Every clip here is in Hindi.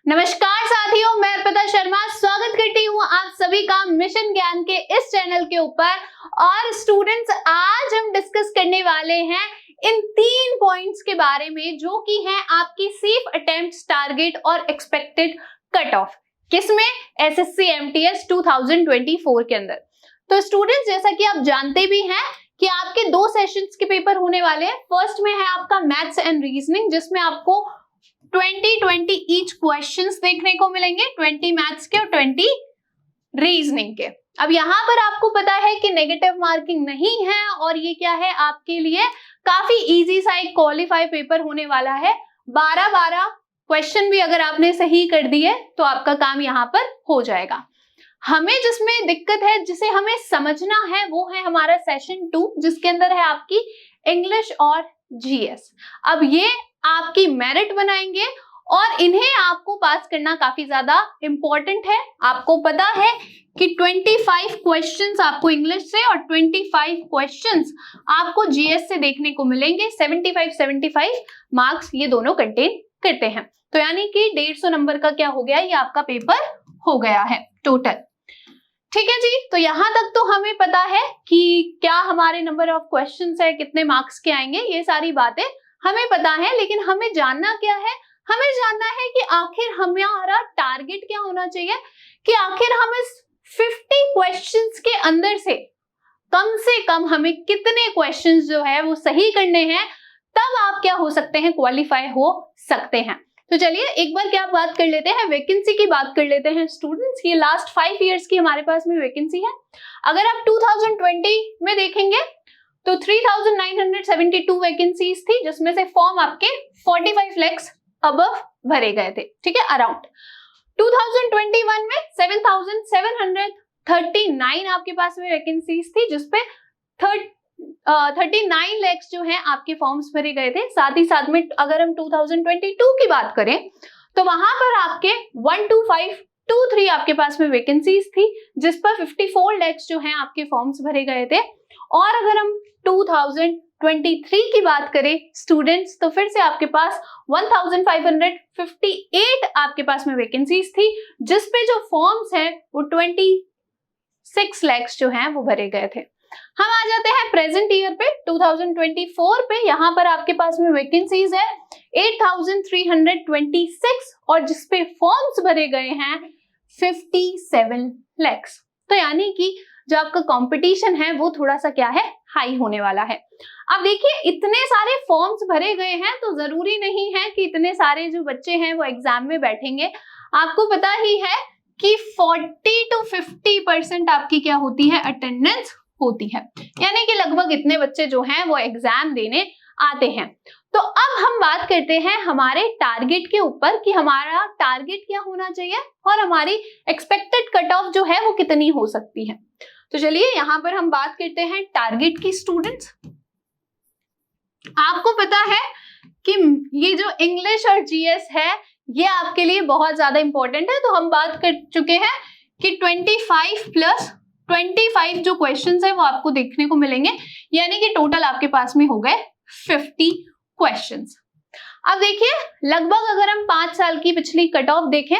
नमस्कार साथियों, मैं अर्पिता शर्मा स्वागत करती हूँ आप सभी का मिशन ज्ञान के इस चैनल के ऊपर। और स्टूडेंट्स, आज हम डिस्कस करने वाले हैं इन 3 पॉइंट्स के बारे में जो कि हैं आपकी सेफ अटेम्प्ट्स, टारगेट और एक्सपेक्टेड कट ऑफ। किसमें? एसएससी एमटीएस 2024 के अंदर। तो स्टूडेंट्स, जैसा कि आप जानते भी हैं कि आपके 2 सेशंस के पेपर होने वाले हैं। फर्स्ट में है आपका मैथ्स एंड रीजनिंग, जिसमें आपको 20 ईच क्वेश्चंस देखने को मिलेंगे, 20 मैथ्स के और 20 रीजनिंग के। अब यहाँ पर आपको पता है कि नेगेटिव मार्किंग नहीं है और ये क्या है, आपके लिए काफी इजी सा एक क्वालिफाई पेपर होने वाला है। 12 क्वेश्चन भी अगर आपने सही कर दिए तो आपका काम यहाँ पर हो जाएगा। हमें जिसमें दिक्कत है, जिसे हमें समझना है, वो है हमारा सेशन 2, जिसके अंदर है आपकी इंग्लिश और जीएस। अब ये आपकी मेरिट बनाएंगे और इन्हें आपको पास करना काफी ज्यादा इंपॉर्टेंट है। आपको पता है कि 25 क्वेश्चंस आपको इंग्लिश से और 25 क्वेश्चंस आपको जीएस से देखने को मिलेंगे। 75 मार्क्स ये दोनों कंटेन करते हैं। तो यानी कि 150 नंबर का क्या हो गया, ये आपका पेपर हो गया है टोटल। ठीक है जी, तो यहां तक तो हमें पता है कि क्या हमारे नंबर ऑफ क्वेश्चंस है, कितने मार्क्स के आएंगे, ये सारी बातें हमें पता है। लेकिन हमें जानना क्या है, हमें जानना है कि आखिर हमारा टारगेट क्या होना चाहिए, कि आखिर हम इस 50 क्वेश्चंस के अंदर से कम हमें कितने क्वेश्चंस जो है वो सही करने हैं, तब आप क्या हो सकते हैं, क्वालिफाई हो सकते हैं। तो चलिए एक बार क्या बात कर लेते हैं, वैकेंसी की बात कर लेते हैं स्टूडेंट्स। ये लास्ट 5 इयर्स की हमारे पास में वैकेंसी है। अगर आप 2020 में देखेंगे तो 3972 वैकेंसीज थी, जिसमें से फॉर्म आपके 45 लाख अबव भरे गए थे। ठीक है, अराउंड 2021 में 7739 आपके पास में वैकेंसीज थी, जिसपे 39 लाख जो है आपके फॉर्म्स भरे गए थे। साथ ही साथ में अगर हम 2022 की बात करें तो वहां पर आपके 12523 आपके पास में वैकेंसीज थी, जिस पर 54 लाख जो है आपके फॉर्म्स भरे गए थे। और अगर हम 2023 की बात करें स्टूडेंट्स, तो फिर से आपके पास 1558 आपके पास में वैकेंसीज थी, जिस पे जो फॉर्म्स हैं वो 26 लाख जो हैं वो भरे गए थे। हम आ जाते हैं प्रेजेंट ईयर पे, 2024 पे। यहाँ पर आपके पास में वैकेंसीज है 8326 और जिसपे फॉर्म्स भरे गए हैं 57 लाख। तो यानी कि जो आपका कंपटीशन है वो थोड़ा सा क्या है, हाई होने वाला है। अब देखिए, इतने सारे फॉर्म्स भरे गए हैं तो जरूरी नहीं है कि इतने सारे जो बच्चे हैं वो एग्जाम में बैठेंगे। आपको पता ही है कि 40 to 50% आपकी क्या होती है, अटेंडेंस होती है। यानी कि लगभग इतने बच्चे जो हैं वो एग्जाम देने आते हैं। तो अब हम बात करते हैं हमारे टारगेट के ऊपर कि हमारा टारगेट क्या होना चाहिए और हमारी एक्सपेक्टेड कट ऑफ जो है वो कितनी हो सकती है। तो चलिए यहां पर हम बात करते हैं टारगेट की। स्टूडेंट्स, आपको पता है कि ये जो इंग्लिश और जीएस है ये आपके लिए बहुत ज्यादा इंपॉर्टेंट है। तो हम बात कर चुके हैं कि 25 प्लस 25 जो क्वेश्चंस है वो आपको देखने को मिलेंगे, यानी कि टोटल आपके पास में हो गए 50 क्वेश्चंस। अब देखिए, लगभग अगर हम 5 साल की पिछली कट ऑफ देखें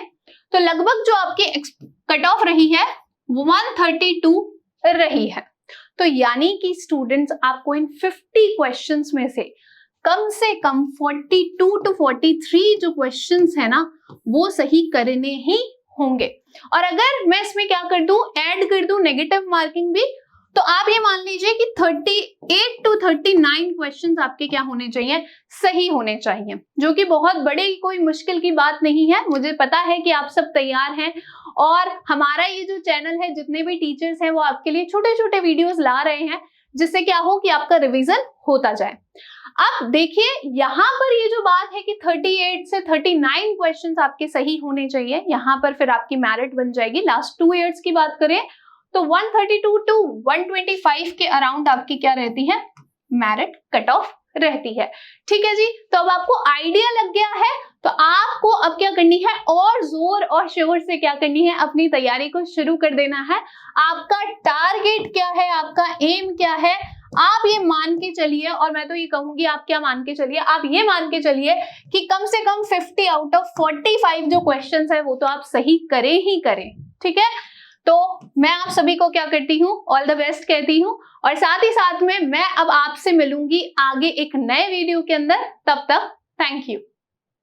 तो लगभग जो आपकी कट ऑफ रही है 132 रही है। तो यानी कि स्टूडेंट्स, आपको इन 50 क्वेश्चंस में से कम 42 to 43 जो क्वेश्चंस है ना वो सही करने ही होंगे। और अगर मैं इसमें क्या कर दूं, ऐड कर दूं नेगेटिव मार्किंग भी, तो आप ये मान लीजिए कि 38 to 39 क्वेश्चंस आपके क्या होने चाहिए, सही होने चाहिए, जो कि बहुत बड़ी कोई मुश्किल की बात नहीं है। मुझे पता है कि आप सब तैयार हैं और हमारा ये जो चैनल है, जितने भी टीचर्स हैं वो आपके लिए छोटे छोटे वीडियोस ला रहे हैं, जिससे क्या हो कि आपका रिवीजन होता जाए। अब देखिए, यहाँ पर ये जो बात है कि 38 से 39 क्वेश्चंस आपके सही होने चाहिए, यहाँ पर फिर आपकी मेरिट बन जाएगी। लास्ट 2 इयर्स की बात करें तो 132 to 125 के अराउंड आपकी क्या रहती है, मेरिट कट ऑफ रहती है। ठीक है जी, तो अब आपको आइडिया लग गया है। तो आपको अब क्या करनी है, और जोर और शोर से क्या करनी है, अपनी तैयारी को शुरू कर देना है। आपका टारगेट क्या है, आपका एम क्या है, आप ये मान के चलिए, और मैं तो ये कहूंगी आप क्या मान के चलिए, आप ये मान के चलिए कि कम से कम 50 आउट ऑफ 45 जो क्वेश्चंस है वो तो आप सही करें ही करें। ठीक है, तो मैं आप सभी को क्या करती हूँ, ऑल द बेस्ट कहती हूँ, और साथ ही साथ में मैं अब आपसे मिलूंगी आगे एक नए वीडियो के अंदर। तब तक थैंक यू।